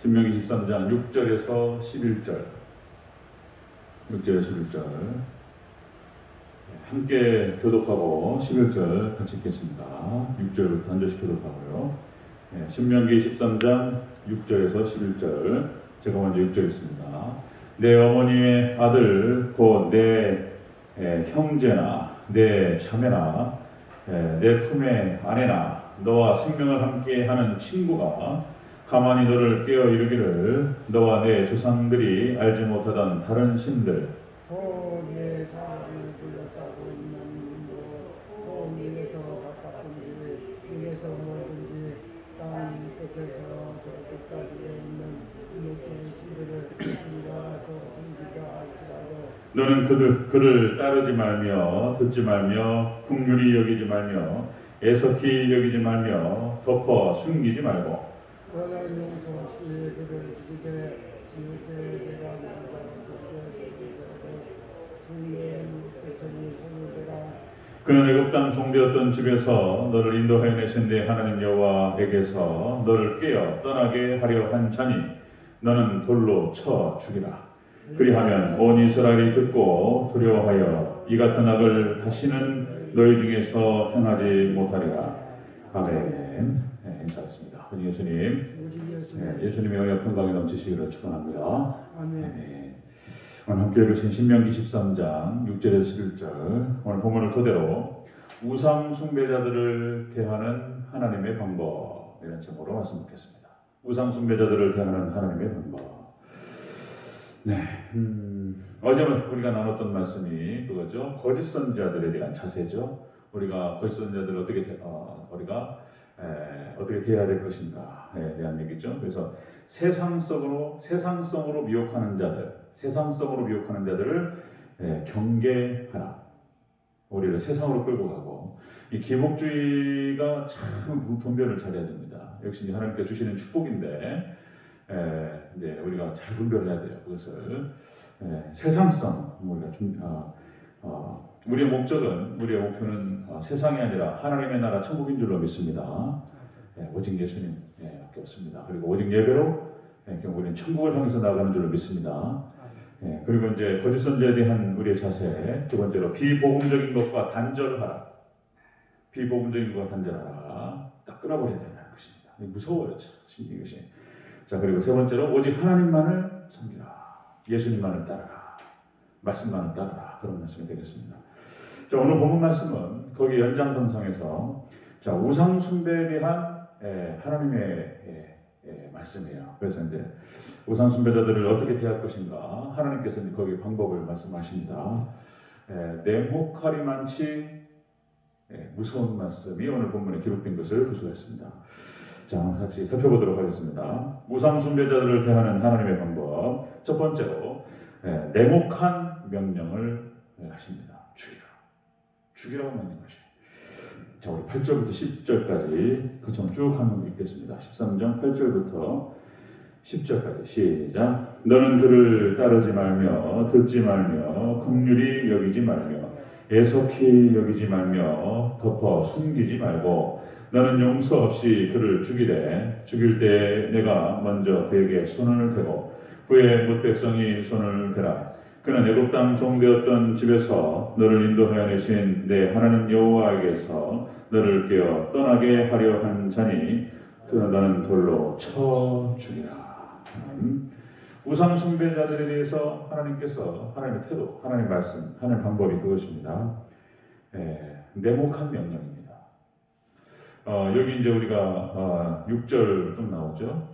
신명기 13장 6절에서 11절. 6절에서 11절. 함께 교독하고 11절 같이 읽겠습니다. 6절부터 한 절씩 교독하고요. 신명기 13장 6절에서 11절. 제가 먼저 6절 읽습니다. 내 어머니의 아들 곧 내 형제나 내 자매나 내 품의 아내나 너와 생명을 함께하는 친구가 가만히 너를 깨어 이르기를 너와 내 조상들이 알지 못하던 다른 신들 내 사람을 둘러싸고 있는 또 밀에서 가깝든지 밀에서 멀든지 땅 끝에서 저 끝까지에 있는 이웃의 신들을 우리가 가서 섬기자 할지라도 너는 그를 따르지 말며 듣지 말며 긍휼히 여기지 말며 애석히 여기지 말며 덮어 숨기지 말고 너는 용서 없이 그를 죽이되 지을 때 내가 누군가를 죽여 그의 무릇bes선이 손을 대라. 그는 애굽 땅 종되었던 집에서 너를 인도하여 내신 내 하나님 여호와에게서 너를 깨어 떠나게 하려 한 자니 너는 돌로 쳐 죽이라. 그리하면 온 이스라엘이 듣고 두려워하여 이 같은 악을 다시는 너희 중에서 행하지 못하리라. 아멘. 인사했습니다. 예수님, 예수님의 영역 평강이 넘치시기를 축원합니다. 아멘. 오늘 함께 읽으신 신명기 13장 6절에서 11절. 오늘 본문을 토대로 우상 숭배자들을 대하는 하나님의 방법, 이런 제목으로 말씀 드리겠습니다. 우상 숭배자들을 대하는 하나님의 방법. 어제 우리가 나눴던 말씀이 그거죠. 거짓 선지자들에 대한 자세죠. 우리가 거짓 선지자들을 어떻게 대해야 될 것인가에 대한 얘기죠. 그래서 세상성으로 미혹하는 자들을 경계하라. 우리를 세상으로 끌고 가고, 이 기복주의가 참 분별을 잘해야 됩니다. 역시 하나님께 주시는 축복인데, 이제 우리가 잘 분별해야 돼요. 그것을 세상성, 우리의 목표는 세상이 아니라 하나님의 나라 천국인 줄로 믿습니다. 오직 예수님밖에 없습니다. 그리고 오직 예배로 우리는 천국을 향해서 나아가는 줄로 믿습니다. 그리고 이제 거짓 선지자에 대한 우리의 자세, 두 번째로 비복음적인 것과 단절하라. 딱 끊어버려야 된다는 것입니다. 무서워요, 참 이것이. 자, 그리고 세 번째로 오직 하나님만을 섬기라. 예수님만을 따르라. 말씀만을 따르라. 그런 말씀이 되겠습니다. 자, 오늘 본문 말씀은 거기 연장선상에서 우상 숭배에 대한 하나님의 말씀이에요. 그래서 이제 우상 숭배자들을 어떻게 대할 것인가 하나님께서 거기 방법을 말씀하십니다. 냉혹하리만치 무서운 말씀이 오늘 본문에 기록된 것을 볼 수가 있습니다. 자, 같이 살펴보도록 하겠습니다. 우상 숭배자들을 대하는 하나님의 방법. 첫 번째로 냉혹한 명령을 하십니다. 죽이라고 명령하셔요. 자, 우리 8절부터 10절까지 그처럼 쭉 한번 읽겠습니다. 13장 8절부터 10절까지 시작. 너는 그를 따르지 말며 듣지 말며 긍휼히 여기지 말며 애석히 여기지 말며 덮어 숨기지 말고 너는 용서 없이 그를 죽이되 죽일 때 내가 먼저 그에게 손을 대고 후에 뭇백성이 손을 대라. 그는 애굽 땅 종되었던 집에서 너를 인도하여 내신 내 하나님 여호와에게서 너를 깨어 떠나게 하려 한 자니 너는 돌로 쳐 죽이라. 우상 숭배자들에 대해서 하나님께서 하나님의 태도, 하나님의 말씀, 하나님의 방법이 그것입니다. 냉혹한 명령입니다. 여기 이제 우리가 6절 좀 나오죠.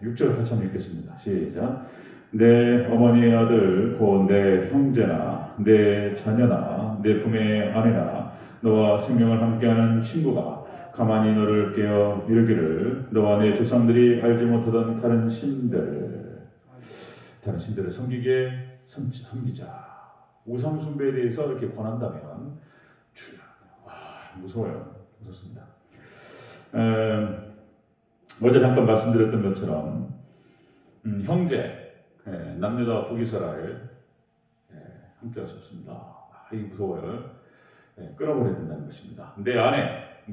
6절 같이 한번 읽겠습니다. 시작. 내 어머니의 아들 곧 내 형제나 내 자녀나 내 품의 아내나 너와 생명을 함께하는 친구가 가만히 너를 깨어 이르기를 너와 내 조상들이 알지 못하던 다른 신들을 섬기자. 우상 숭배에 대해서 이렇게 권한다면 무서워요. 무섭습니다. 어제 잠깐 말씀드렸던 것처럼 형제, 남녀다 북이스라엘 함께 할 수 없습니다. 이게 무서워요. 끌어버려야 된다는 것입니다. 내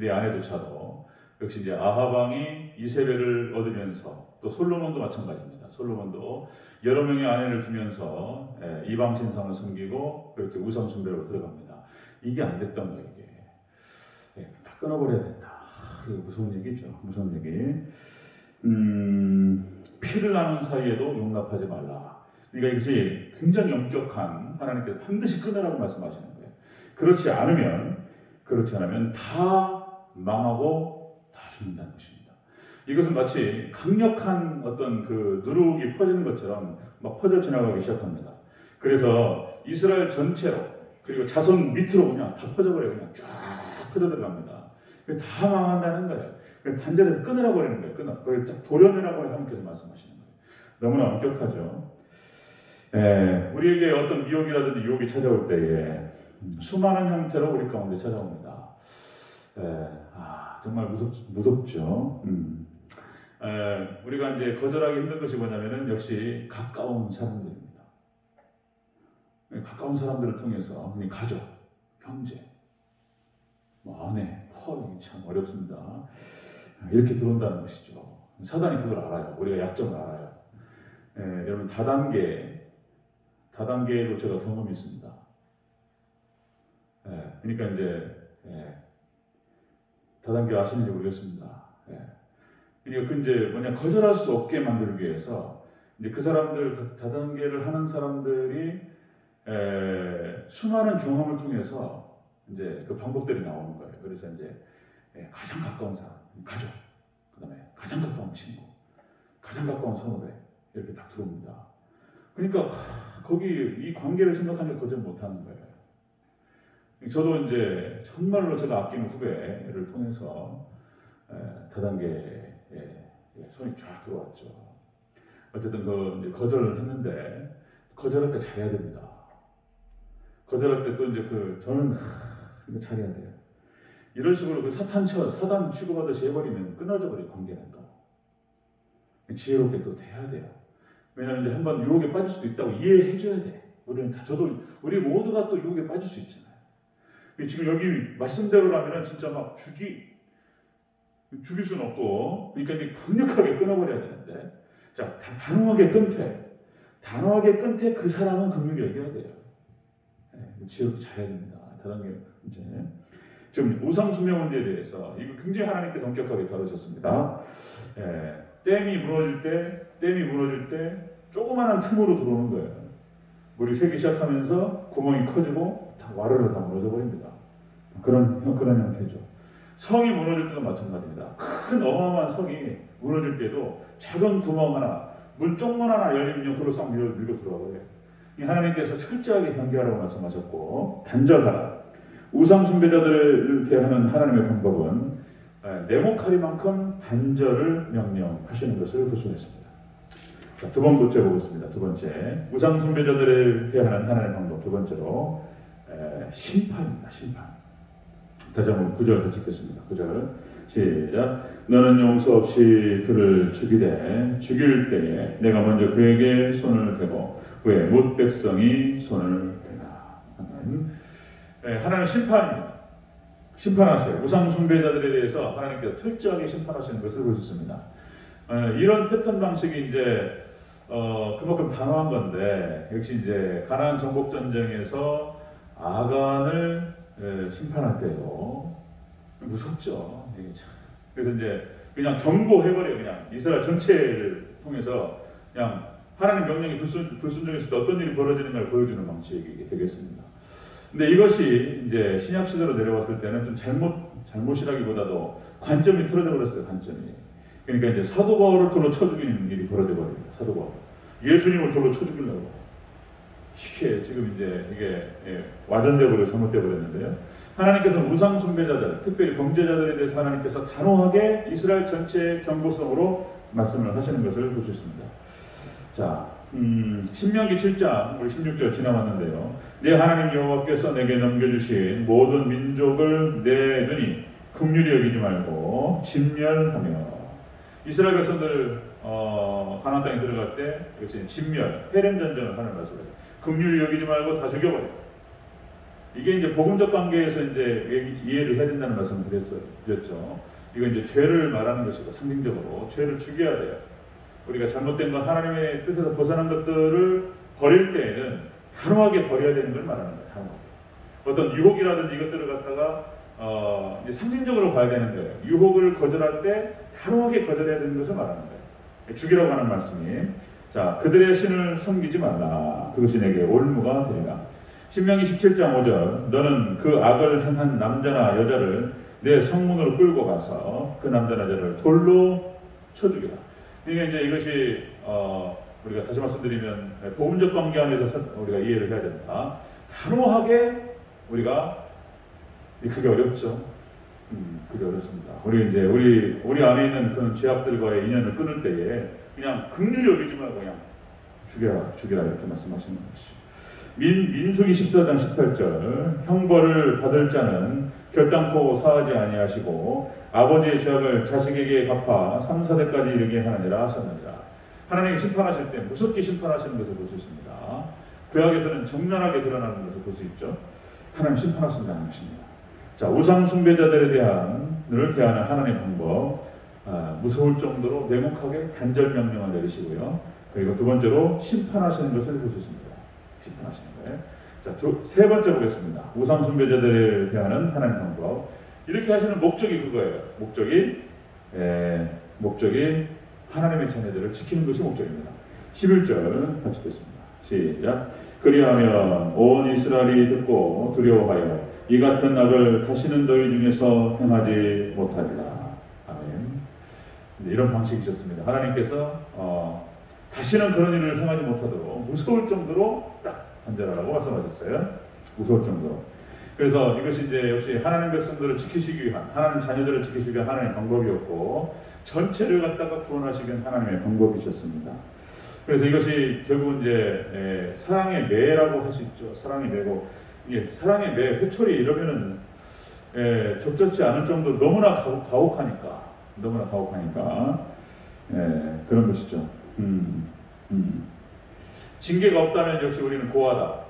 아내조차도 역시 이제 아합 왕이 이세벨을 얻으면서 또 솔로몬도 마찬가지입니다. 솔로몬도 여러 명의 아내를 두면서 이방 신상을 섬기고 그렇게 우상 숭배로 들어갑니다. 이게 안 됐던 거예요. 이게 다 끊어버려야 된다. 이거 무서운 얘기죠. 무서운 얘기. 피를 나눈 사이에도 용납하지 말라. 그러니까 이것이 굉장히 엄격한 하나님께서 반드시 끊으라고 말씀하시는 거예요. 그렇지 않으면 다 망하고 다 죽는다는 것입니다. 이것은 마치 강력한 어떤 그 누룩이 퍼지는 것처럼 막 퍼져 지나가기 시작합니다. 그래서 이스라엘 전체로 그리고 자손 밑으로 그냥 다 퍼져버려요. 그냥 쫙 퍼져 들어갑니다. 다 망한다는 거예요. 단절해서 끊으라고 그러는 거예요. 그걸 쫙 도려내라고 하나님께서 말씀하시는 거예요. 너무나 엄격하죠. 우리에게 어떤 미혹이라든지 유혹이 찾아올 때에 수많은 형태로 우리 가운데 찾아옵니다. 정말 무섭죠. 우리가 이제 거절하기 힘든 것이 뭐냐면은 역시 가까운 사람들입니다. 가까운 사람들을 통해서 가족, 형제, 아내, 참 어렵습니다. 이렇게 들어온다는 것이죠. 사단이 그걸 알아요. 우리가 약점을 알아요. 여러분 다단계에도 제가 경험이 있습니다. 그러니까 이제 다단계 아시는지 모르겠습니다. 그러니까 이제 뭐냐 거절할 수 없게 만들기 위해서 이제 그 사람들 다단계를 하는 사람들이 수많은 경험을 통해서 이제 그 방법들이 나오는 거예요. 그래서 이제 가장 가까운 사람, 가족, 그다음에 가장 가까운 친구, 가장 가까운 선후배 이렇게 딱 들어옵니다. 그러니까 거기 이 관계를 생각하니까 거절 못하는 거예요. 저도 이제 정말로 제가 아끼는 후배를 통해서 다단계에 손이 쫙 들어왔죠. 어쨌든 이제 거절을 했는데 거절할 때 잘해야 됩니다. 거절할 때 또 이제 저는 이거 잘해야 돼요. 이런 식으로 사단 취급하듯이 해버리면 끊어져 버려요. 관계는 또 지혜롭게 또 돼야 돼요. 왜냐하면 이제 한번 유혹에 빠질 수도 있다고 이해해줘야 돼. 우리 모두가 또 유혹에 빠질 수 있잖아요. 지금 여기 말씀대로라면 진짜 막 죽일 수는 없고, 그러니까 이제 강력하게 끊어버려야 되는데, 자, 단호하게 끊되 그 사람은 긍휼히 여겨야 돼요. 지혜롭게 잘해야 됩니다. 다른 게 이제 지금 우상숭배 문제에 대해서 이거 굉장히 하나님께서 엄격하게 다루셨습니다. 댐이 무너질 때 조그마한 틈으로 들어오는 거예요. 물이 새기 시작하면서 구멍이 커지고 다 와르르 다 무너져 버립니다. 그런 형태죠. 성이 무너질 때도 마찬가지입니다. 큰 어마어마한 성이 무너질 때도 작은 구멍 하나, 문쪽문 하나 열리면 그로 싹 밀고 들어와 버려요. 하나님께서 철저하게 경계하라고 말씀하셨고, 단절하라. 우상 숭배자들을 대하는 하나님의 방법은 네모카리만큼 단절을 명령하시는 것을 볼 수 있습니다. 자, 두 번째 보겠습니다. 두 번째, 우상 숭배자들을 대하는 하나님의 방법. 두 번째로 심판입니다. 심판. 다시 한번 9절 같이 읽겠습니다. 9절 시작. 너는 용서 없이 그를 죽일 때에 내가 먼저 그에게 손을 대고 그의 뭇 백성이 손을 대라. 하나님 심판입니다. 심판하세요. 우상 숭배자들에 대해서 하나님께서 철저하게 심판하시는 것을 볼 수 있습니다. 이런 패턴 방식이 이제 그만큼 단호한 건데, 역시 이제 가나안 정복 전쟁에서 아간을 심판할 때도 무섭죠. 그래서 이제 그냥 경고해버려요. 그냥 이스라엘 전체를 통해서 그냥 하나님 명령이 불순종했을 때 어떤 일이 벌어지는가를 보여주는 방식이 되겠습니다. 근데 이것이 이제 신약 시대로 내려왔을 때는 좀 잘못이라기보다도 관점이 틀어져 버렸어요. 관점이. 그러니까 이제 사도 바울을 돌로 쳐 죽이는 일이 벌어져 버립니다. 사도 바울. 예수님을 돌로 쳐 죽이려고. 이게 지금 이게 와전되고 잘못되어 버렸는데요. 하나님께서 우상 숭배자들, 특별히 범죄자들에 대해서 하나님께서 단호하게 이스라엘 전체의 경고성으로 말씀을 하시는 것을 볼 수 있습니다. 자, 신명기 7장 우리 16절 지나왔는데요. 내 하나님 여호와께서 내게 넘겨주신 모든 민족을 내 눈이 긍휼히 여기지 말고 진멸하며. 이스라엘 백성들 가나안 땅에 들어갈 때 그렇지 진멸, 해렘 전쟁을 하는 말씀이에요. 긍휼히 여기지 말고 다 죽여버려. 이게 이제 복음적 관계에서 이제 이해를 해야 된다는 말씀을 드렸죠. 이거 이제 죄를 말하는 것이고 상징적으로 죄를 죽여야 돼요. 우리가 잘못된 것, 하나님의 뜻에서 벗어난 것들을 버릴 때에는 단호하게 버려야 되는 걸 말하는 거예요. 단호하게. 어떤 유혹이라든지 이것들을 갖다가 이제 상징적으로 봐야 되는 거예요. 유혹을 거절할 때 단호하게 거절해야 되는 것을 말하는 거예요. 죽이라고 하는 말씀이, 자, 그들의 신을 섬기지 말라. 그것이 내게 올무가 되리라. 신명기 17장 5절, 너는 그 악을 행한 남자나 여자를 내 성문으로 끌고 가서 그 남자나 여자를 돌로 쳐 죽이라. 그러니까 이제 이것이 우리가 다시 말씀드리면 복음적 관계 안에서 우리가 이해를 해야 된다. 단호하게 우리가, 그게 어렵죠. 그게 어렵습니다. 우리 이제 우리 안에 있는 그런 죄악들과의 인연을 끊을 때에 그냥 긍휼히 여기지 말고 그냥 죽여라 이렇게 말씀하시는 것이죠. 민수기 14장 18절, 형벌을 받을 자는 결단코 사하지 아니하시고 아버지의 죄악을 자식에게 갚아 3, 4대까지 이르게 하느니라 하셨느니라. 하나님이 심판하실 때 무섭게 심판하시는 것을 볼 수 있습니다. 구약에서는 정면하게 드러나는 것을 볼 수 있죠. 하나님 심판하신다는 것입니다. 자, 우상 숭배자들에 대하는 하나님의 방법, 무서울 정도로 냉혹하게 단절 명령을 내리시고요. 그리고 두 번째로 심판하시는 것을 볼 수 있습니다. 심판하시는 거예요. 자, 세 번째 보겠습니다. 우상 숭배자들에 대하는 하나님의 방법. 이렇게 하시는 목적이 그거예요. 목적이 하나님의 자녀들을 지키는 것이 목적입니다. 11절 같이 보겠습니다. 시작. 그리하면 온 이스라엘이 듣고 두려워하여 이 같은 악을 다시는 너희 중에서 행하지 못하리라. 아멘. 이런 방식이셨습니다. 하나님께서 다시는 그런 일을 행하지 못하도록 무서울 정도로 딱 단절하라고 말씀하셨어요. 무서울 정도로. 그래서 이것이 이제 역시 하나님 백성들을 지키시기 위한, 하나님 자녀들을 지키시기 위한 하나님의 방법이었고, 전체를 갖다가 구원하시기 위한 하나님의 방법이셨습니다. 그래서 이것이 결국은 이제 사랑의 매라고 할 수 있죠. 사랑의 매고, 이게 사랑의 매, 회초리 이러면은 적절치 않을 정도로 너무나 가혹하니까 그런 것이죠. 징계가 없다면 역시 우리는 고하다,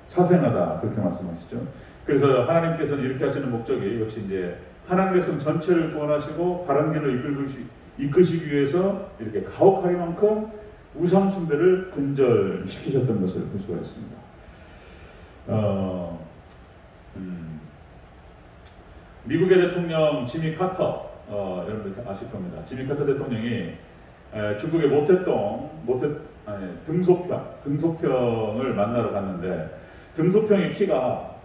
사생하다 그렇게 말씀하시죠. 그래서 하나님께서는 이렇게 하시는 목적이 역시 이제 하나님 백성 전체를 구원하시고 바른 길로 이끄시기 위해서 이렇게 가혹하리만큼 우상 숭배를 근절시키셨던 것을 볼 수가 있습니다. 미국의 대통령 지미 카터, 여러분들 아실 겁니다. 지미 카터 대통령이 중국의 등소평을 만나러 갔는데 등소평의 키가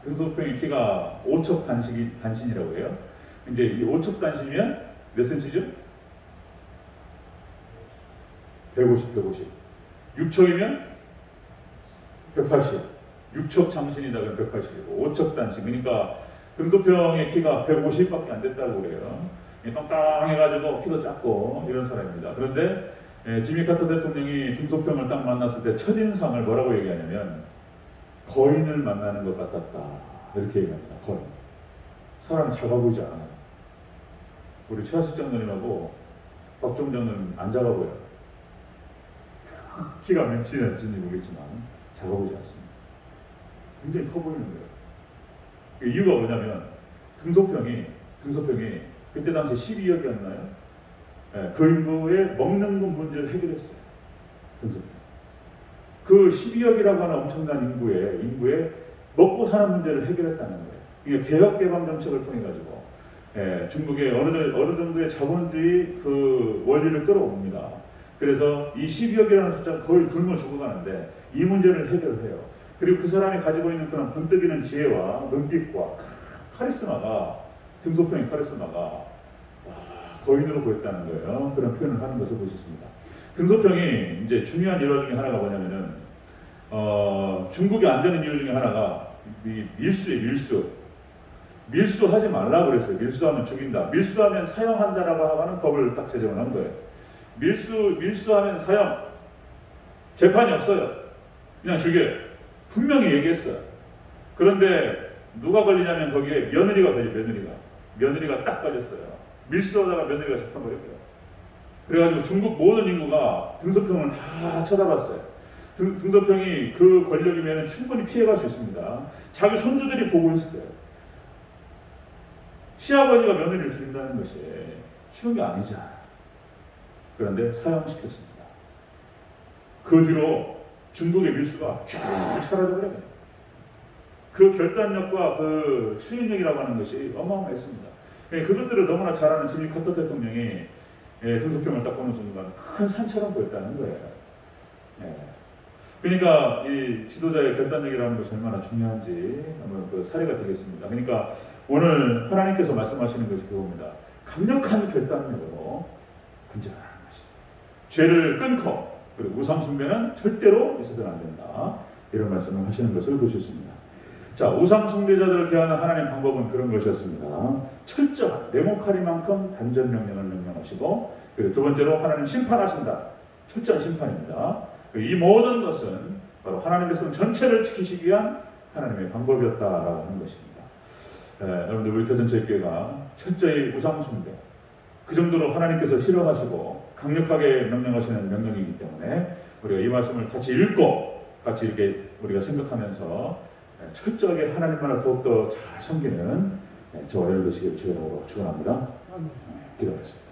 5척 단신이라고 해요. 이제 이 5척 단신이면 몇 센치죠? 150. 6척이면 180. 6척 장신이다 그러면 180이고 5척 단신. 그러니까 등소평의 키가 150밖에 안 됐다고 그래요. 똥땅해가지고 키도 작고 이런 사람입니다. 그런데 지미 카터 대통령이 등소평을 딱 만났을 때 첫인상을 뭐라고 얘기하냐면 거인을 만나는 것 같았다 이렇게 얘기합니다. 거인. 사람이 작아 보이지 않아요. 우리 최하식 장로님하고 박종 장로님 안 작아 보여요. 키가 몇이나 되는지 모르겠지만 작아 보이지 않습니다. 굉장히 커 보이는 거예요. 이유가 뭐냐면 등소평이 그때 당시 12억이었나요? 그 인구의 먹는 것 문제를 해결했어요. 그 12억이라고 하는 엄청난 인구의 먹고 사는 문제를 해결했다는 거예요. 이게 개혁개방 정책을 통해 가지고 중국의 어느 정도의 자본주의 그 원리를 끌어옵니다. 그래서 이 12억이라는 숫자가 거의 굶어 죽어가는데 이 문제를 해결해요. 그리고 그 사람이 가지고 있는 그런 번뜩이는 지혜와 눈빛과 카리스마가 등소평의 카리스마가 거인으로 보였다는 거예요. 그런 표현을 하는 것을 보셨습니다. 등소평이 이제 중요한 일화 중에 하나가 뭐냐면은 중국이 안 되는 이유 중에 하나가 밀수예요. 밀수하지 말라고 그랬어요. 밀수하면 죽인다. 밀수하면 사형한다라고 하는 법을 딱 제정을 한 거예요. 밀수하면 사형. 재판이 없어요. 그냥 죽여요. 분명히 얘기했어요. 그런데 누가 걸리냐면 거기에 며느리가 걸려요. 며느리가 딱 걸렸어요. 밀수하다가 며느리가 잡혀버렸고요. 그래가지고 중국 모든 인구가 등소평을 다 쳐다봤어요. 등소평이 그 권력이면 충분히 피해갈 수 있습니다. 자기 손주들이 보고 있어요. 시아버지가 며느리를 죽인다는 것이 쉬운 게 아니잖아요. 그런데 사형시켰습니다. 그 뒤로 중국의 밀수가 쫙 사라져버려요. 그 결단력과 그 수행력이라고 하는 것이 어마어마했습니다. 그것들을 너무나 잘 아는 지미 카터 대통령이 등소평을 딱 보는 순간 큰 산처럼 보였다는 거예요. 그러니까 이 지도자의 결단력이라는 것이 얼마나 중요한지 한번 그 사례가 되겠습니다. 그러니까 오늘 하나님께서 말씀하시는 것이 그겁니다. 강력한 결단력으로 분쟁하는 것입니다. 죄를 끊고 그리고 우상 숭배는 절대로 있어서는 안 된다. 이런 말씀을 하시는 것을 볼 수 있습니다. 자, 우상 숭배자들을 대하는 하나님의 방법은 그런 것이었습니다. 철저한 네모카리만큼 단전 명령을 명령하시고, 그리고 두 번째로 하나님 심판하신다. 철저한 심판입니다. 이 모든 것은 바로 하나님 백성 전체를 지키시기 위한 하나님의 방법이었다라고 하는 것입니다. 여러분들 우리 교전체육교회가 철저히 우상 숭배, 그 정도로 하나님께서 싫어하시고 강력하게 명령하시는 명령이기 때문에 우리가 이 말씀을 같이 읽고 같이 이렇게 우리가 생각하면서 철저하게 하나님만을 더욱더 잘 섬기는 저와 여러분 되시길 주의로 축원합니다. 기도하겠습니다.